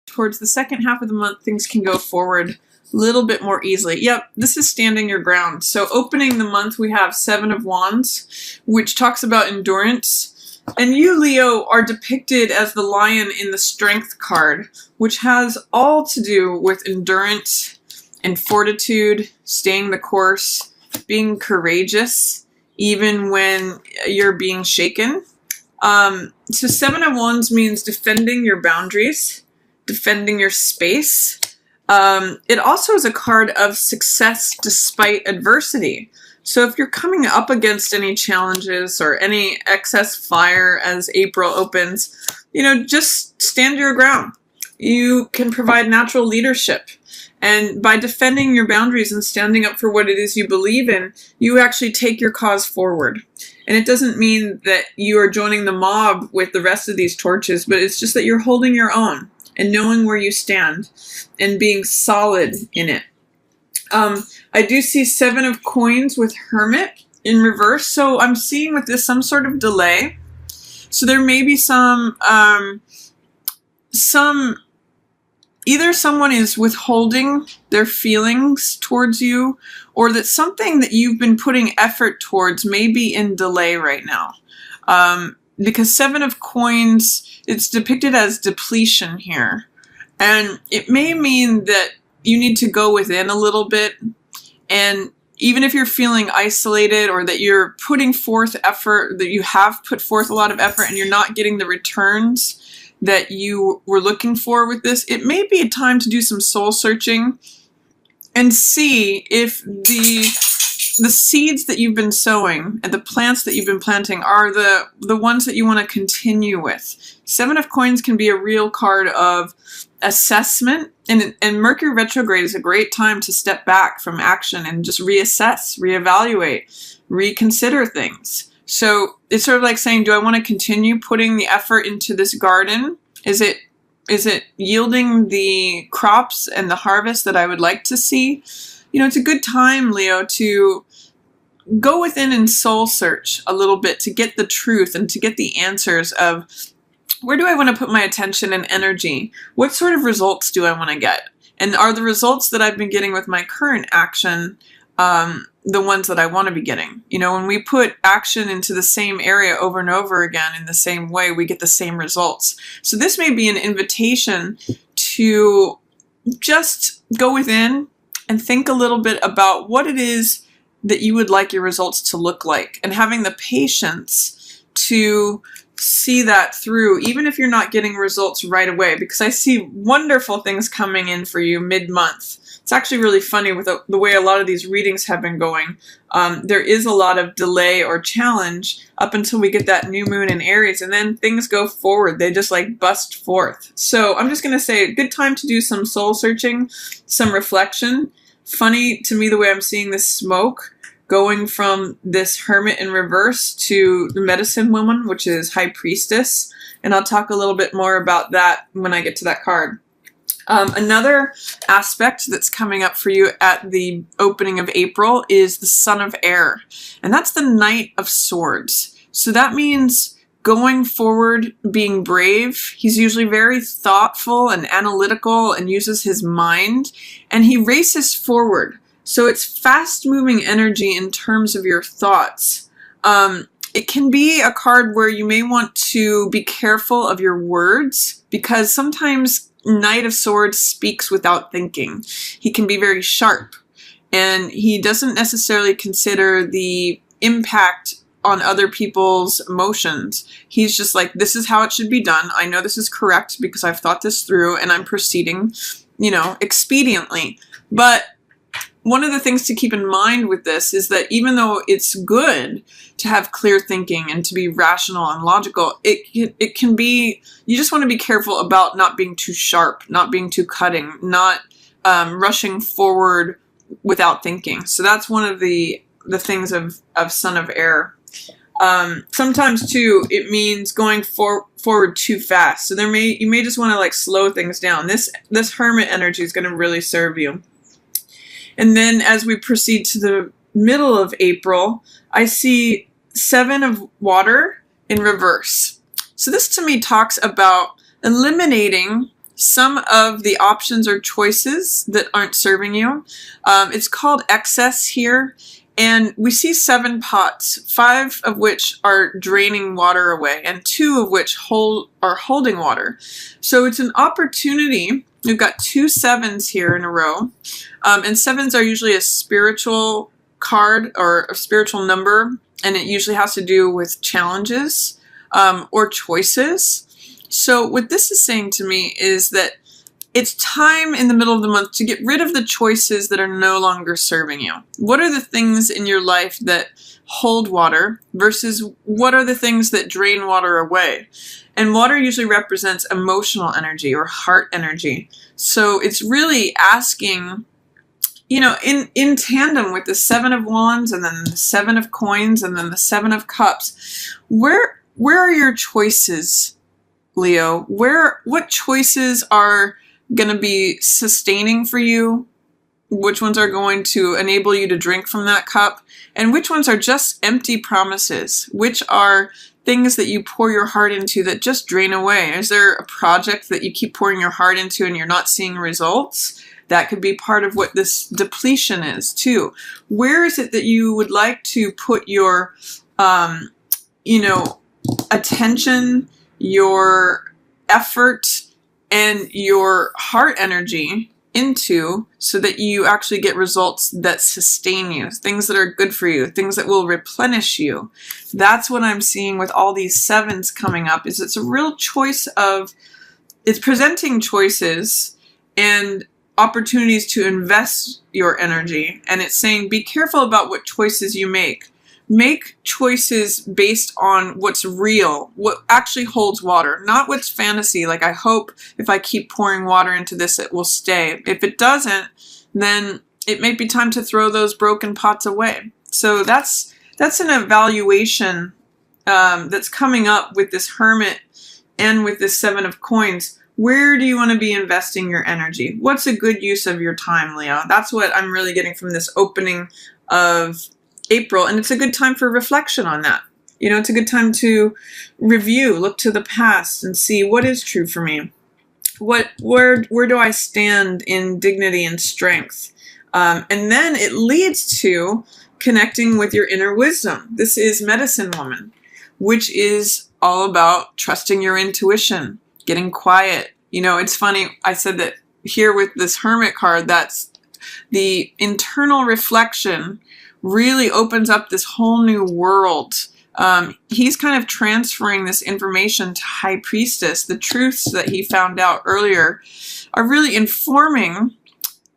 towards the second half of the month, things can go forward a little bit more easily. Yep, this is standing your ground. So opening the month, we have Seven of Wands, which talks about endurance. And you, Leo, are depicted as the lion in the Strength card, which has all to do with endurance and fortitude, staying the course, being courageous, even when you're being shaken. So Seven of Wands means defending your boundaries, defending your space. It also is a card of success despite adversity. So if you're coming up against any challenges or any excess fire as April opens, just stand your ground. You can provide natural leadership. And by defending your boundaries and standing up for what it is you believe in, you actually take your cause forward. And it doesn't mean that you are joining the mob with the rest of these torches, but it's just that you're holding your own and knowing where you stand and being solid in it. I do see Seven of Coins with Hermit in reverse. So I'm seeing with this some sort of delay. So there may be either someone is withholding their feelings towards you, or that something that you've been putting effort towards may be in delay right now. Because Seven of Coins, it's depicted as depletion here. And it may mean that you need to go within a little bit. And even if you're feeling isolated, or that you're putting forth effort, that you have put forth a lot of effort and you're not getting the returns that you were looking for with this, it may be a time to do some soul searching and see if the seeds that you've been sowing and the plants that you've been planting are the ones that you want to continue with. Seven of Coins can be a real card of assessment, and Mercury retrograde is a great time to step back from action and just reassess, reevaluate, reconsider things. So it's sort of like saying, do I want to continue putting the effort into this garden? Is it yielding the crops and the harvest that I would like to see? It's a good time, Leo, to go within and soul search a little bit to get the truth and to get the answers of, where do I want to put my attention and energy? What sort of results do I want to get? And are the results that I've been getting with my current action the ones that I want to be getting? When we put action into the same area over and over again in the same way, we get the same results. So this may be an invitation to just go within and think a little bit about what it is that you would like your results to look like, and having the patience to see that through, even if you're not getting results right away, because I see wonderful things coming in for you mid-month. It's actually really funny with the way a lot of these readings have been going. There is a lot of delay or challenge up until we get that new moon in Aries, and then things go forward. They just bust forth. So I'm just going to say, good time to do some soul searching, some reflection. Funny to me the way I'm seeing this smoke going from this Hermit in reverse to the Medicine Woman, which is High Priestess. And I'll talk a little bit more about that when I get to that card. Another aspect that's coming up for you at the opening of April is the Son of Air. And that's the Knight of Swords. So that means going forward, being brave. He's usually very thoughtful and analytical and uses his mind. And he races forward. So it's fast-moving energy in terms of your thoughts. It can be a card where you may want to be careful of your words, because sometimes Knight of Swords speaks without thinking. He can be very sharp, and he doesn't necessarily consider the impact on other people's emotions. He's just like, this is how it should be done. I know this is correct because I've thought this through and I'm proceeding, expediently. But one of the things to keep in mind with this is that even though it's good to have clear thinking and to be rational and logical, it can be, you just want to be careful about not being too sharp, not being too cutting, not rushing forward without thinking. So that's one of the things of Son of Air. Sometimes too, it means going forward too fast. So you may just want to slow things down. This Hermit energy is going to really serve you. And then as we proceed to the middle of April, I see Seven of Water in reverse. So this to me talks about eliminating some of the options or choices that aren't serving you. It's called excess here. And we see 7 pots, 5 of which are draining water away, and 2 of which are holding water. So it's an opportunity. We've got 2 7s here in a row. And 7s are usually a spiritual card or a spiritual number, and it usually has to do with challenges or choices. So what this is saying to me is that it's time in the middle of the month to get rid of the choices that are no longer serving you. What are the things in your life that hold water versus what are the things that drain water away? And water usually represents emotional energy or heart energy. So it's really asking, you know, in tandem with the 7 of Wands and then the 7 of Coins and then the 7 of Cups, where are your choices, Leo? What choices are going to be sustaining for you? Which ones are going to enable you to drink from that cup? And which ones are just empty promises? Which are things that you pour your heart into that just drain away? Is there a project that you keep pouring your heart into and you're not seeing results? That could be part of what this depletion is too. Where is it that you would like to put your, attention, your effort, and your heart energy into so that you actually get results that sustain you, things that are good for you, things that will replenish you? That's what I'm seeing with all these 7s coming up, is it's a real choice of, it's presenting choices and opportunities to invest your energy. And it's saying, be careful about what choices you make. Make choices based on what's real, what actually holds water, not what's fantasy. Like, I hope if I keep pouring water into this, it will stay. If it doesn't, then it may be time to throw those broken pots away. So that's an evaluation that's coming up with this Hermit and with this 7 of Coins. Where do you want to be investing your energy? What's a good use of your time, Leo? That's what I'm really getting from this opening of April, and it's a good time for reflection on that. You know, it's a good time to review, look to the past and see what is true for me. Where do I stand in dignity and strength? And then it leads to connecting with your inner wisdom. This is Medicine Woman, which is all about trusting your intuition, getting quiet. You know, it's funny, I said that here with this Hermit card, that's the internal reflection really opens up this whole new world. He's kind of transferring this information to High Priestess. The truths that he found out earlier are really informing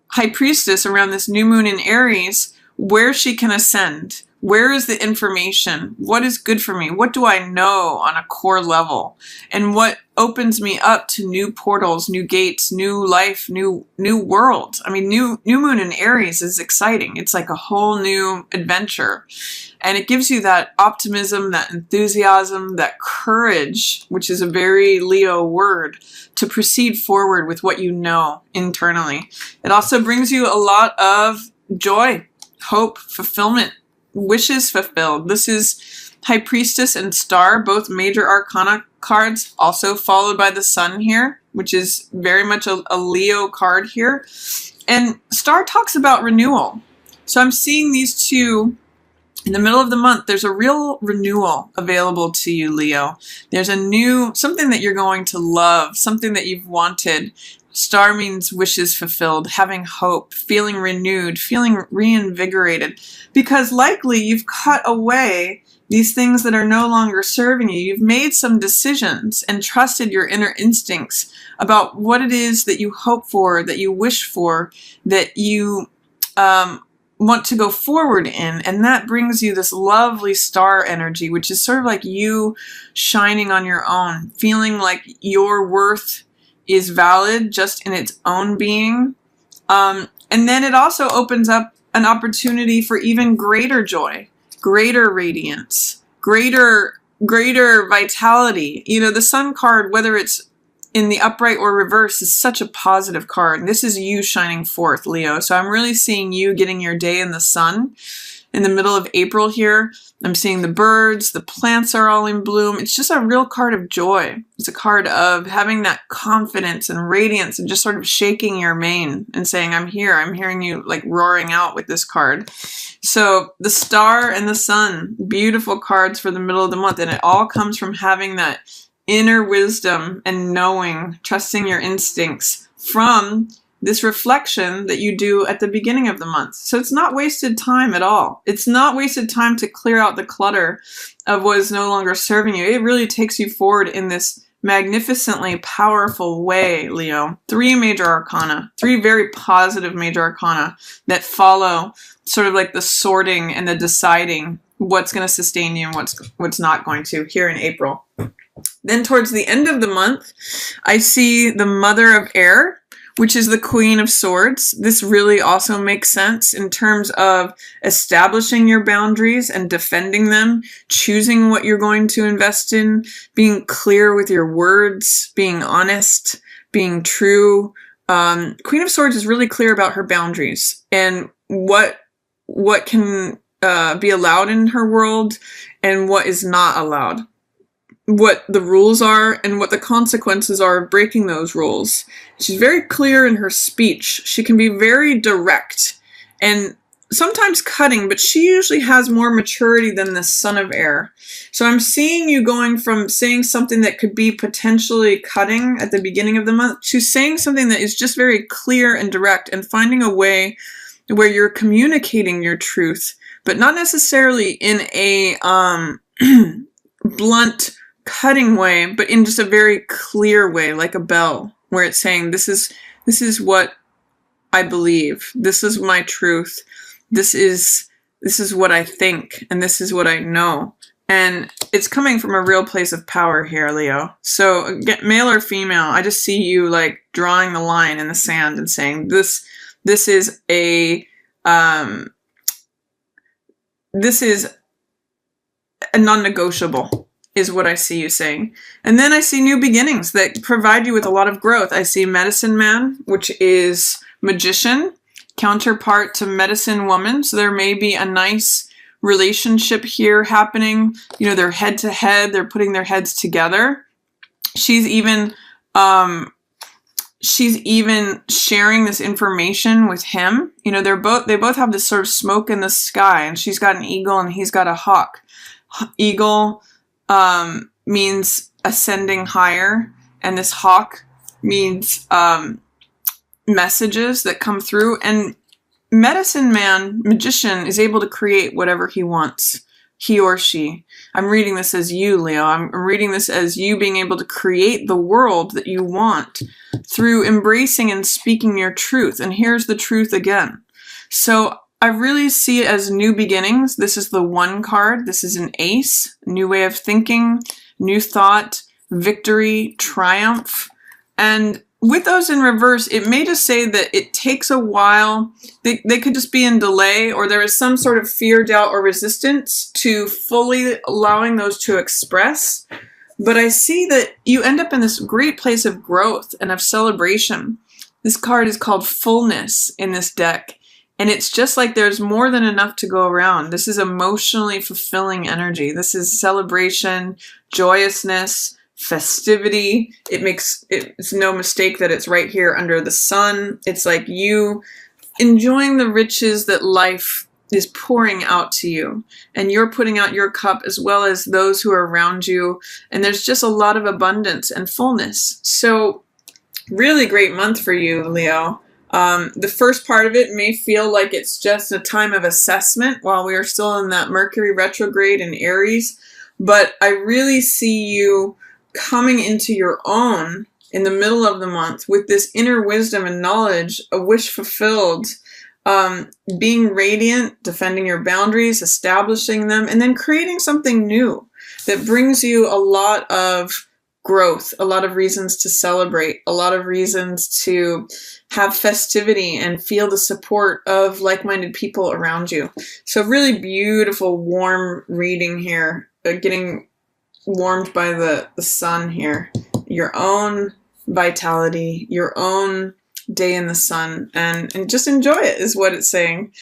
High Priestess around this new moon in Aries, where she can ascend. Where is the information? What is good for me? What do I know on a core level? And what opens me up to new portals, new gates, new life, new world? I mean, new moon in Aries is exciting. It's like a whole new adventure. And it gives you that optimism, that enthusiasm, that courage, which is a very Leo word, to proceed forward with what you know internally. It also brings you a lot of joy, hope, fulfillment, wishes fulfilled. This is High Priestess and Star, both major arcana cards, also followed by the Sun here, which is very much a Leo card here. And Star talks about renewal. So I'm seeing these two in the middle of the month. There's a real renewal available to you, Leo. There's something that you're going to love, something that you've wanted. Star means wishes fulfilled, having hope, feeling renewed, feeling reinvigorated, because likely you've cut away these things that are no longer serving you. You've made some decisions and trusted your inner instincts about what it is that you hope for, that you wish for, that you want to go forward in. And that brings you this lovely star energy, which is sort of like you shining on your own, feeling like your worth is valid just in its own being. And then it also opens up an opportunity for even greater joy, greater radiance, greater vitality. You know, the Sun card, whether it's in the upright or reverse, is such a positive card. And this is you shining forth, Leo. So I'm really seeing you getting your day in the sun in the middle of April here. I'm seeing the birds, the plants are all in bloom. It's just a real card of joy. It's a card of having that confidence and radiance and just sort of shaking your mane and saying, I'm here. I'm hearing you like roaring out with this card. So the star and the sun, beautiful cards for the middle of the month. And it all comes from having that inner wisdom and knowing, trusting your instincts from this reflection that you do at the beginning of the month. So it's not wasted time at all. It's not wasted time to clear out the clutter of what is no longer serving you. It really takes you forward in this magnificently powerful way, Leo. 3 major arcana, 3 very positive major arcana that follow sort of like the sorting and the deciding what's going to sustain you and what's not going to here in April. Then towards the end of the month, I see the Mother of Air, which is the Queen of Swords. This really also makes sense in terms of establishing your boundaries and defending them, choosing what you're going to invest in, being clear with your words, being honest, being true. Queen of Swords is really clear about her boundaries and what can be allowed in her world and what is not allowed, what the rules are and what the consequences are of breaking those rules. She's very clear in her speech. She can be very direct and sometimes cutting, but she usually has more maturity than the Son of Air. So I'm seeing you going from saying something that could be potentially cutting at the beginning of the month to saying something that is just very clear and direct and finding a way where you're communicating your truth, but not necessarily in a blunt, cutting way, but in just a very clear way, like a bell, where it's saying, this is what I believe. This is my truth. This is what I think, and this is what I know. And it's coming from a real place of power here, Leo. So again, male or female, I just see you like drawing the line in the sand and saying, this is a non-negotiable. Is what I see you saying. And then I see new beginnings that provide you with a lot of growth. I see Medicine Man, which is magician, counterpart to medicine woman. So there may be a nice relationship here happening. You know, they're head to head. They're putting their heads together. She's even sharing this information with him. You know, they both have this sort of smoke in the sky, and she's got an eagle and he's got a hawk. Eagle means ascending higher, and this hawk means messages that come through. And medicine man, magician, is able to create whatever he wants, he or she. I'm reading this as you, Leo. I'm reading this as you being able to create the world that you want through embracing and speaking your truth. And here's the truth again. So I really see it as new beginnings. This is the 1 card. This is an ace, new way of thinking, new thought, victory, triumph. And with those in reverse, it may just say that it takes a while. They could just be in delay, or there is some sort of fear, doubt, or resistance to fully allowing those to express. But I see that you end up in this great place of growth and of celebration. This card is called Fullness in this deck. And it's just like there's more than enough to go around. This is emotionally fulfilling energy. This is celebration, joyousness, festivity. It's no mistake that it's right here under the sun. It's like you enjoying the riches that life is pouring out to you. And you're putting out your cup as well as those who are around you. And there's just a lot of abundance and fullness. So really great month for you, Leo. The first part of it may feel like it's just a time of assessment while we are still in that Mercury retrograde in Aries, but I really see you coming into your own in the middle of the month with this inner wisdom and knowledge, a wish fulfilled, being radiant, defending your boundaries, establishing them, and then creating something new that brings you a lot of growth, a lot of reasons to celebrate, a lot of reasons to have festivity and feel the support of like-minded people around you. So really beautiful, warm reading here, getting warmed by the sun here. Your own vitality, your own day in the sun, and just enjoy it is what it's saying.